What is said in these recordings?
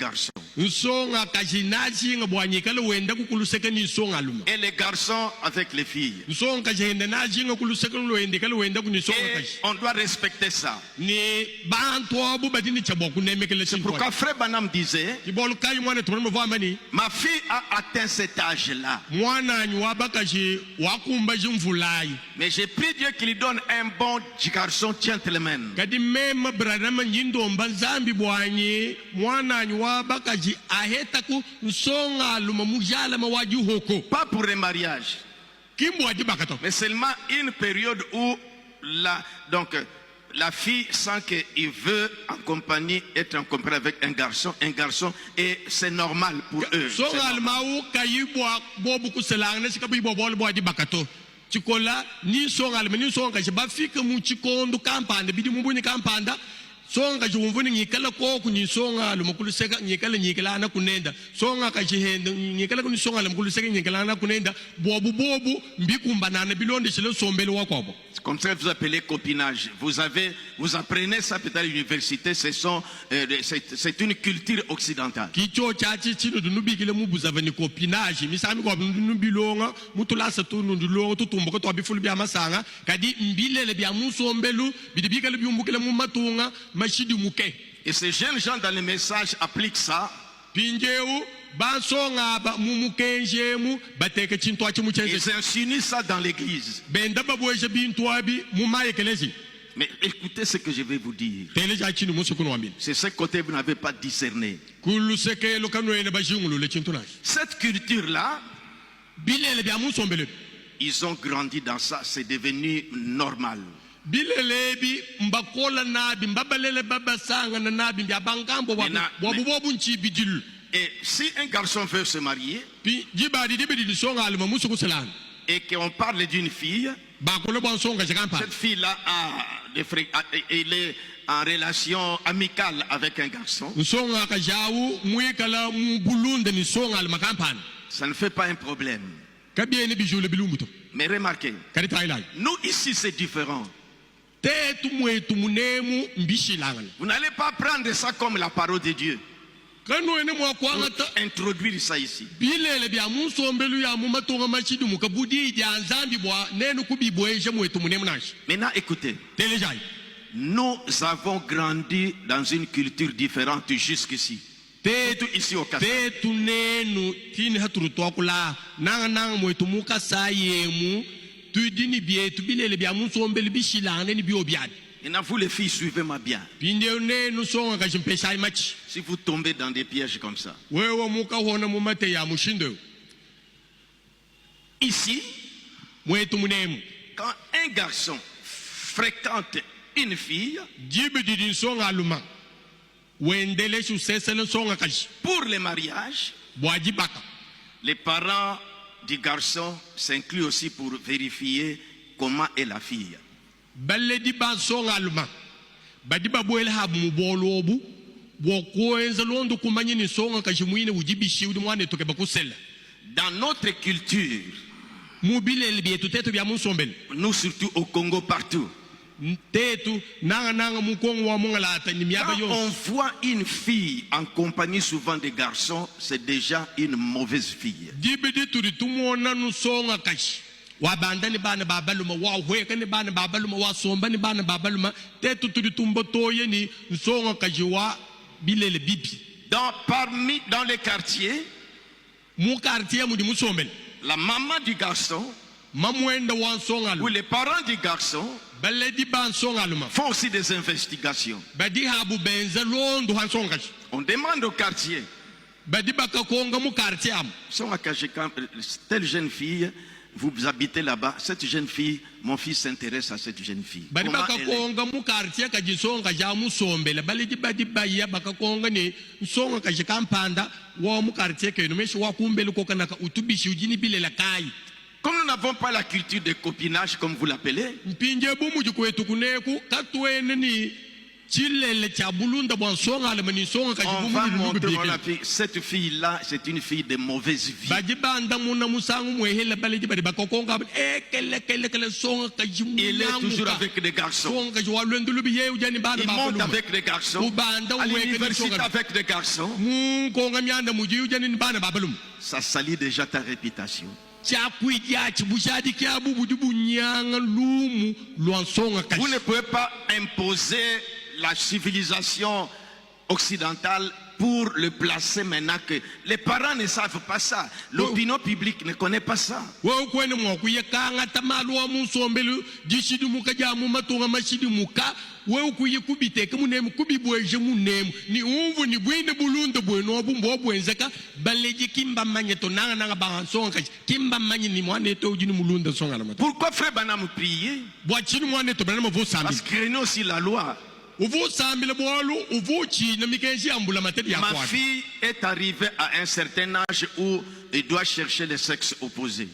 garçons. Et les garçons avec les filles. Et on doit respecter ça. C'est pourquoi Frère Branham disait, ma fille a atteint cet âge-là. Mais j'ai prié Dieu qu'il lui donne un bon garçon gentleman. Pas pour le mariage, mais seulement une période où la fille sent qu'il veut être en compagnie avec un garçon, et c'est normal pour eux. Chikola ni songa ni songa bafika mu chikondo kampanda bidi mubuni kampanda songa jumvuni nyikala ko kunisonga lumukuluseka nyikala na kunenda songa kachihenda nyikala kunisonga lumukuluseka nyikala na kunenda bobu mbikumbana na bilonde chile sombele wakobo. Comme ça vous appelez copinage. Vous apprenez ça peut-être à l'université. C'est une culture occidentale. Kicho chachi chino dunubikile mubuzavani copinage. Misami kwa nubilonga mutulasa tunundulonga tutumbuka to abifulu bya masanga kadi mbilele bya musombelu bidibikale byumbukile mu matunga mashidi muke. Et ces jeunes gens dans les messages appliquent ça. Pinjeu ils insinuent ça dans l'église. Mais écoutez ce que je vais vous dire. C'est ce côté que vous n'avez pas discerné. Cette culture-là, ils ont grandi dans ça, c'est devenu normal. Et si un garçon veut se marier et qu'on parle d'une fille, cette fille-là elle est en relation amicale avec un garçon, ça ne fait pas un problème. Mais remarquez, nous ici c'est différent. Vous n'allez pas prendre ça comme la parole de Dieu. Introduire ça ici. Maintenant écoutez, nous avons grandi dans une culture différente jusqu'ici. Ici au Qatar. Maintenant, vous les filles, suivez-moi bien. Si vous tombez dans des pièges comme ça. Ici, quand un garçon fréquente une fille, pour le mariage, les parents du garçon s'incluent aussi pour vérifier comment est la fille. Dans notre culture, nous surtout au Congo partout, quand on voit une fille en compagnie souvent des garçons, c'est déjà une mauvaise fille. Donc dans les quartiers, la maman du garçon ou les parents du garçon font aussi des investigations. On demande au quartier, telle jeune fille, vous habitez là-bas, cette jeune fille, mon fils s'intéresse à cette jeune fille. Comme nous n'avons pas la culture de copinage, comme vous l'appelez, On va montrer mon fille. Cette fille-là, c'est une fille de mauvaise vie. Il est toujours avec des garçons. Il monte avec des garçons. À l'université avec des garçons. Ça salit déjà ta réputation. Vous ne pouvez pas imposer la civilisation occidentale pour le placer maintenant que les parents ne savent pas ça. L'opinion publique ne connaît pas ça. Pourquoi frère Branham prier? Parce qu'il craignait aussi la loi. Ma fille est arrivée à un certain âge où elle doit chercher le sexe opposé.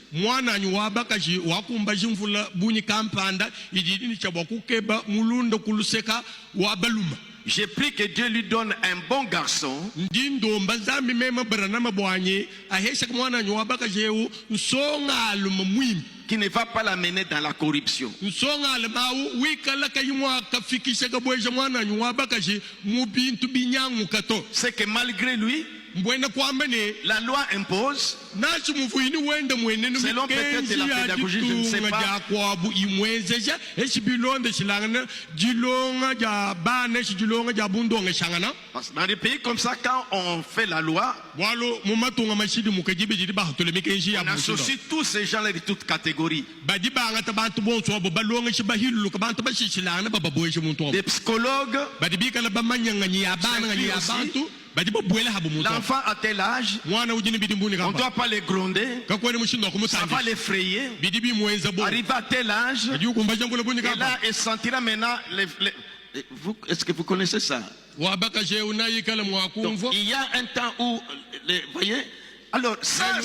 J'ai pris que Dieu lui donne un bon garçon qui ne va pas l'amener dans la corruption. C'est que malgré lui, la loi impose, selon peut-être la pédagogie, je ne sais pas. Parce que dans des pays comme ça, quand on fait la loi, on associe tous ces gens-là de toutes catégories. Des psychologues, l'enfant à tel âge, on ne doit pas les gronder, ça va l'effrayer. Arrivé à tel âge, et là, il sentira maintenant est-ce que vous connaissez ça? Donc, il y a un temps où, vous voyez, alors ça,